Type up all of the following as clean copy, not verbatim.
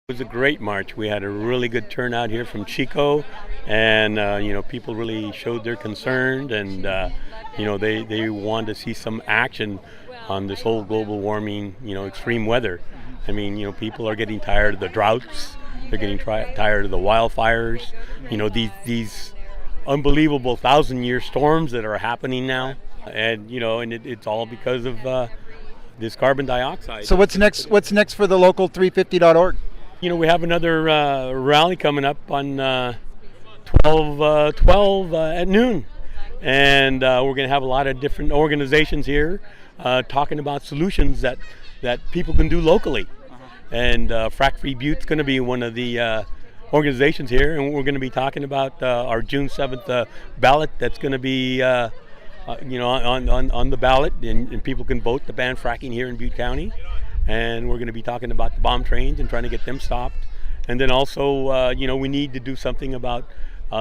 It was a great march. We had a really good turnout here from Chico, and people really showed their concern, and they wanted to see some action on this whole global warming, extreme weather. I mean, people are getting tired of the droughts. They're getting tired of the wildfires. These unbelievable 1,000-year storms that are happening now, and it's all because of this carbon dioxide. So what's next? What's next for the local 350.org? We have another rally coming up on 12 at noon, and we're going to have a lot of different organizations here talking about solutions that people can do locally. And Frack Free Butte's going to be one of the organizations here, and we're going to be talking about our June 7th ballot that's going to be on the ballot, and people can vote to ban fracking here in Butte County. And we're going to be talking about the bomb trains and trying to get them stopped. And then also, we need to do something about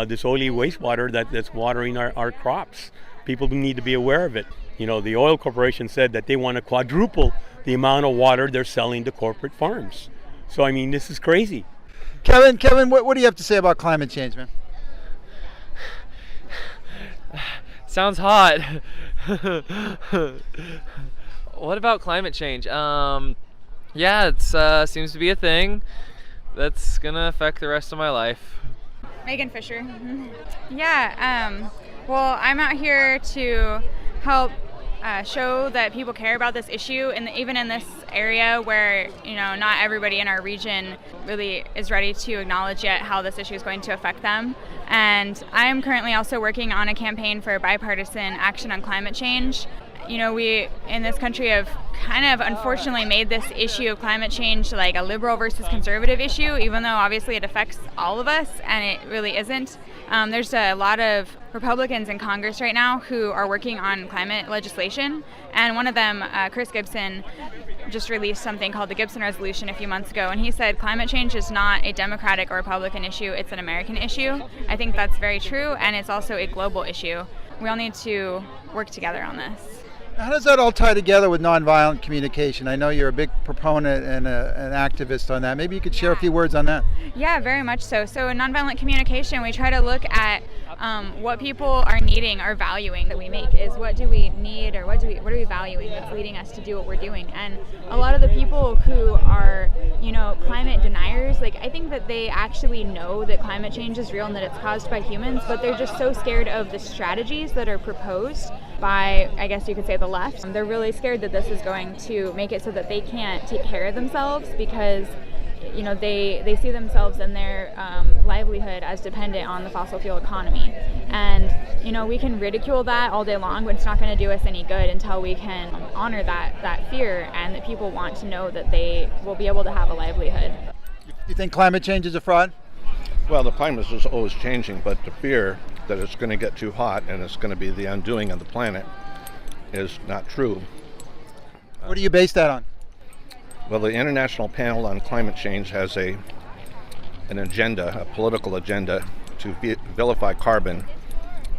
this oily wastewater that's watering our crops. People need to be aware of it. The oil corporation said that they want to quadruple the amount of water they're selling to corporate farms. So, I mean, this is crazy. Kevin, what do you have to say about climate change, man? Sounds hot. What about climate change? It seems to be a thing that's gonna affect the rest of my life. Megan Fisher. Well, I'm out here to help show that people care about this issue, and even in this area where not everybody in our region really is ready to acknowledge yet how this issue is going to affect them. And I'm currently also working on a campaign for bipartisan action on climate change. We in this country have kind of unfortunately made this issue of climate change like a liberal versus conservative issue, even though obviously it affects all of us, and it really isn't. There's a lot of Republicans in Congress right now who are working on climate legislation, and one of them, Chris Gibson, just released something called the Gibson Resolution a few months ago, and he said climate change is not a Democratic or Republican issue, it's an American issue. I think that's very true, and it's also a global issue. We all need to work together on this. How does that all tie together with nonviolent communication? I know you're a big proponent and an activist on that. Maybe you could share a few words on that. Yeah, very much so. So in nonviolent communication, we try to look at what people are needing or valuing that we make is what do we need or what are we valuing that's leading us to do what we're doing. And a lot of the people who are, climate deniers, I think that they actually know that climate change is real and that it's caused by humans, but they're just so scared of the strategies that are proposed by, I guess you could say, the left. They're really scared that this is going to make it so that they can't take care of themselves because they see themselves and their livelihood as dependent on the fossil fuel economy. And we can ridicule that all day long, but it's not going to do us any good until we can honor that fear, and that people want to know that they will be able to have a livelihood. You think climate change is a fraud? Well, the climate is always changing, but the fear that it's going to get too hot and it's going to be the undoing of the planet is not true. What do you base that on? Well, the International Panel on Climate Change has an agenda, a political agenda, to vilify carbon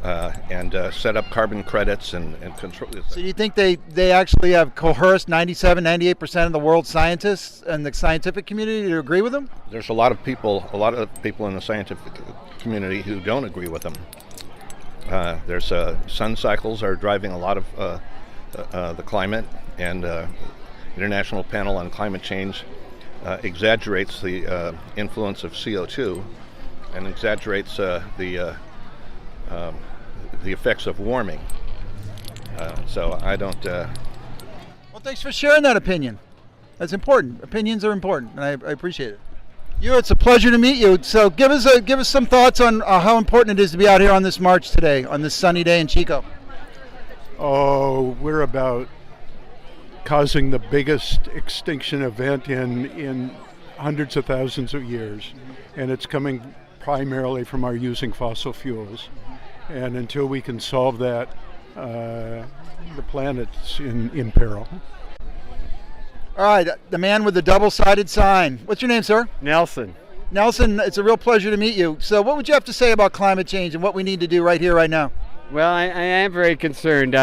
and set up carbon credits and control. So do you think they actually have coerced 98% of the world's scientists and the scientific community to agree with them? There's a lot of people in the scientific community who don't agree with them. There's sun cycles are driving a lot of the climate, and International Panel on Climate Change exaggerates the influence of CO2 and exaggerates the effects of warming. So I don't. Well, thanks for sharing that opinion. That's important. Opinions are important, and I appreciate it. It's a pleasure to meet you. So give us some thoughts on how important it is to be out here on this march today, on this sunny day in Chico. Oh, we're about causing the biggest extinction event in hundreds of thousands of years, and it's coming primarily from our using fossil fuels. And until we can solve that, the planet's in peril. All right, the man with the double-sided sign. What's your name, sir? Nelson. Nelson, it's a real pleasure to meet you. So what would you have to say about climate change and what we need to do right here, right now? Well, I am very concerned.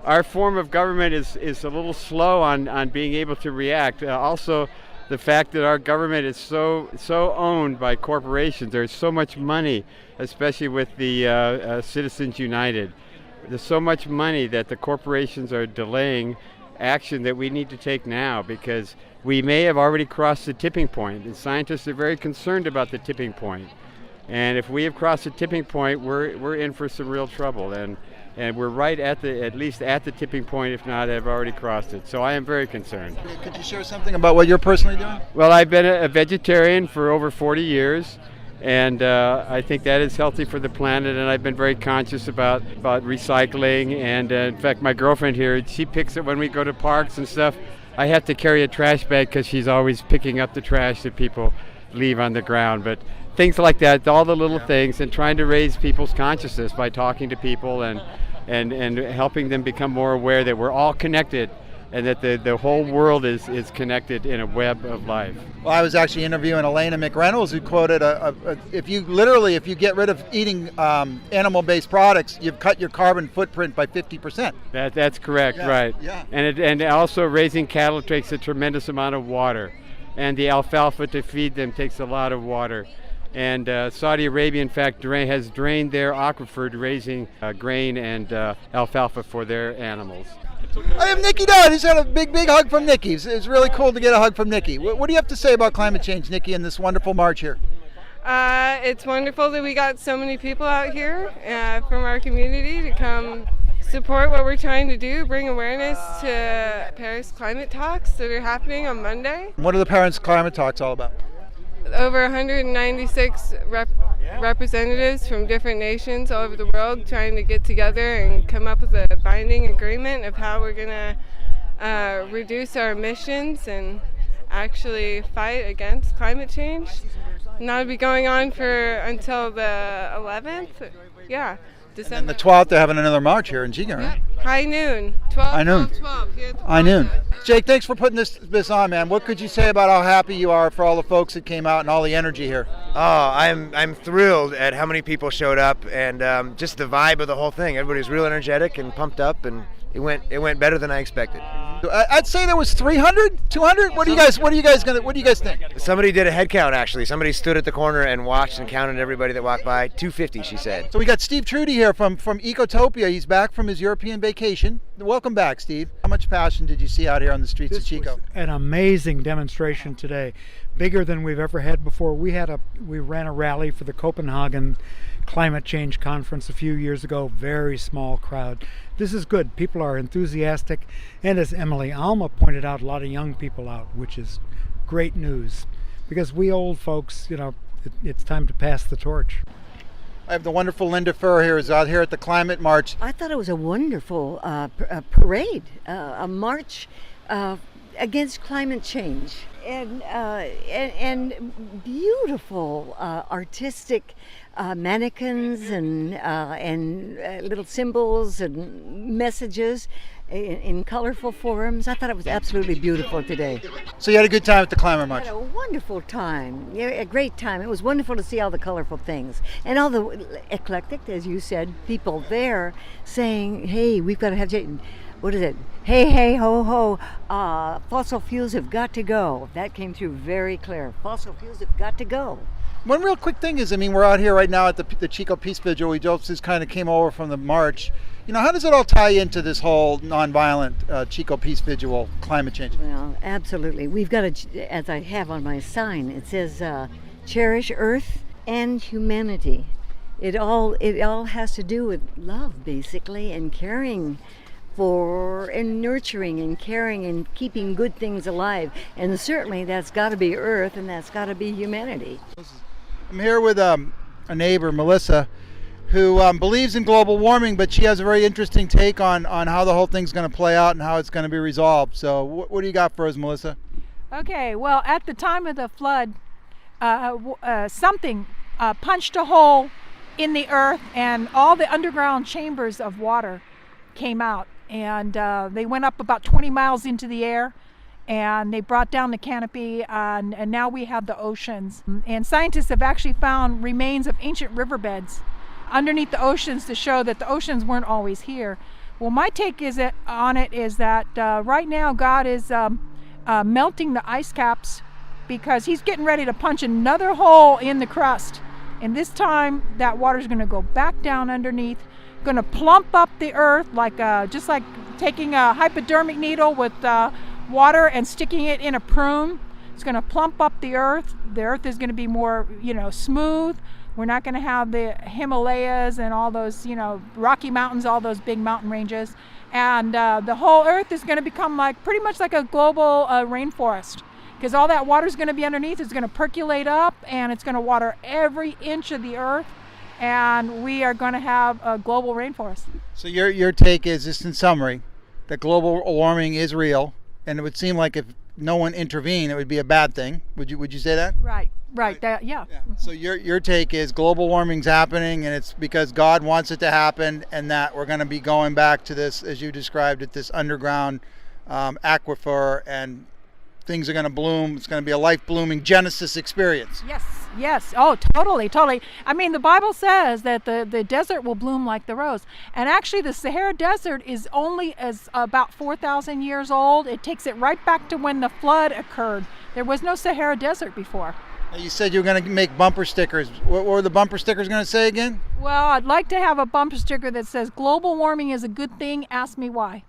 Our form of government is a little slow on being able to react. Also, the fact that our government is so owned by corporations. There's so much money, especially with the Citizens United. There's so much money that the corporations are delaying action that we need to take now, because we may have already crossed the tipping point, and scientists are very concerned about the tipping point. And if we have crossed the tipping point, we're in for some real trouble. And we're right at least at the tipping point, if not have already crossed it. So I am very concerned. Could you share something about what you're personally doing? Well, I've been a vegetarian for over 40 years, and I think that is healthy for the planet, and I've been very conscious about recycling. And in fact, my girlfriend here, she picks it when we go to parks and stuff. I have to carry a trash bag because she's always picking up the trash that people leave on the ground. But things like that, all the little things, and trying to raise people's consciousness by talking to people and helping them become more aware that we're all connected, and that the whole world is connected in a web of life. Well, I was actually interviewing Elena McReynolds, who quoted, if you get rid of eating animal-based products, you've cut your carbon footprint by 50%. That's correct, right. Yeah. And also raising cattle takes a tremendous amount of water, and the alfalfa to feed them takes a lot of water. And Saudi Arabia, in fact, has drained their aquifer to raising grain and alfalfa for their animals. I have Nikki Dodd. He's had a big hug from Nikki. It's really cool to get a hug from Nikki. What do you have to say about climate change, Nikki, in this wonderful march here? It's wonderful that we got so many people out here from our community to come support what we're trying to do, bring awareness to Paris climate talks that are happening on Monday. What are the Paris climate talks all about? Over 196 representatives from different nations all over the world trying to get together and come up with a binding agreement of how we're going to reduce our emissions and actually fight against climate change. And that'll be going on until the 11th. Yeah. December. And then the 12th, they're having another march here in Chico, right? High noon. 12, High noon. 12, here at the High noon. plaza. Jake, thanks for putting this on, man. What could you say about how happy you are for all the folks that came out and all the energy here? Oh, I'm thrilled at how many people showed up, and just the vibe of the whole thing. Everybody was real energetic and pumped up, and it went better than I expected. I'd say there was 300, 200. What do you guys think? Somebody did a head count, actually. Somebody stood at the corner and watched and counted everybody that walked by. 250, she said. So we got Steve Trudy here from Ecotopia. He's back from his European vacation. Welcome back, Steve. How much passion did you see out here on the streets of Chico? Was an amazing demonstration today, bigger than we've ever had before. We ran a rally for the Copenhagen Climate Change Conference a few years ago. Very small crowd. This is good. People are enthusiastic, and as Emily Alma pointed out, a lot of young people out, which is great news, because we old folks, it's time to pass the torch. I have the wonderful Linda Furr here, who's out here at the Climate March. I thought it was a wonderful parade, a march against climate change, and beautiful artistic mannequins and little symbols and messages in colorful forms. I thought it was absolutely beautiful today. So you had a good time at the Climate March? I had a wonderful time, a great time. It was wonderful to see all the colorful things and all the eclectic, as you said, people there saying, hey, we've got to have, what is it? Hey, ho, ho, fossil fuels have got to go. That came through very clear. Fossil fuels have got to go. One real quick thing is, we're out here right now at the Chico Peace Vigil. We just kind of came over from the march. How does it all tie into this whole nonviolent Chico Peace Vigil climate change? Well, absolutely. We've got as I have on my sign, it says, cherish Earth and humanity. It all has to do with love, basically, and caring for and nurturing and caring and keeping good things alive. And certainly that's got to be Earth, and that's got to be humanity. I'm here with a neighbor, Mellisa, who believes in global warming, but she has a very interesting take on how the whole thing's going to play out and how it's going to be resolved. So what do you got for us, Mellisa? Okay, well, at the time of the flood, something punched a hole in the earth, and all the underground chambers of water came out, and they went up about 20 miles into the air, and they brought down the canopy, and now we have the oceans. And scientists have actually found remains of ancient riverbeds underneath the oceans to show that the oceans weren't always here. Well, my take on it is that right now God is melting the ice caps because he's getting ready to punch another hole in the crust. And this time that water's going to go back down underneath, going to plump up the earth like just like taking a hypodermic needle with water and sticking it in a prune. It's going to plump up the earth. The earth is going to be more, smooth. We're not going to have the Himalayas and all those, Rocky Mountains, all those big mountain ranges. And the whole earth is going to become pretty much like a global rainforest, because all that water is going to be underneath. It's going to percolate up, and it's going to water every inch of the earth, and we are going to have a global rainforest. So your take is, just in summary, that global warming is real, and it would seem like if no one intervened, it would be a bad thing. Would you say that? Right. That, yeah. So your take is global warming's happening, and it's because God wants it to happen, and that we're going to be going back to this, as you described it, this underground aquifer, and things are going to bloom. It's going to be a life-blooming Genesis experience. Yes. Oh, totally. I mean, the Bible says that the desert will bloom like the rose. And actually, the Sahara Desert is only about 4,000 years old. It takes it right back to when the flood occurred. There was no Sahara Desert before. Now, you said you were going to make bumper stickers. What were the bumper stickers going to say again? Well, I'd like to have a bumper sticker that says, "Global warming is a good thing. Ask me why."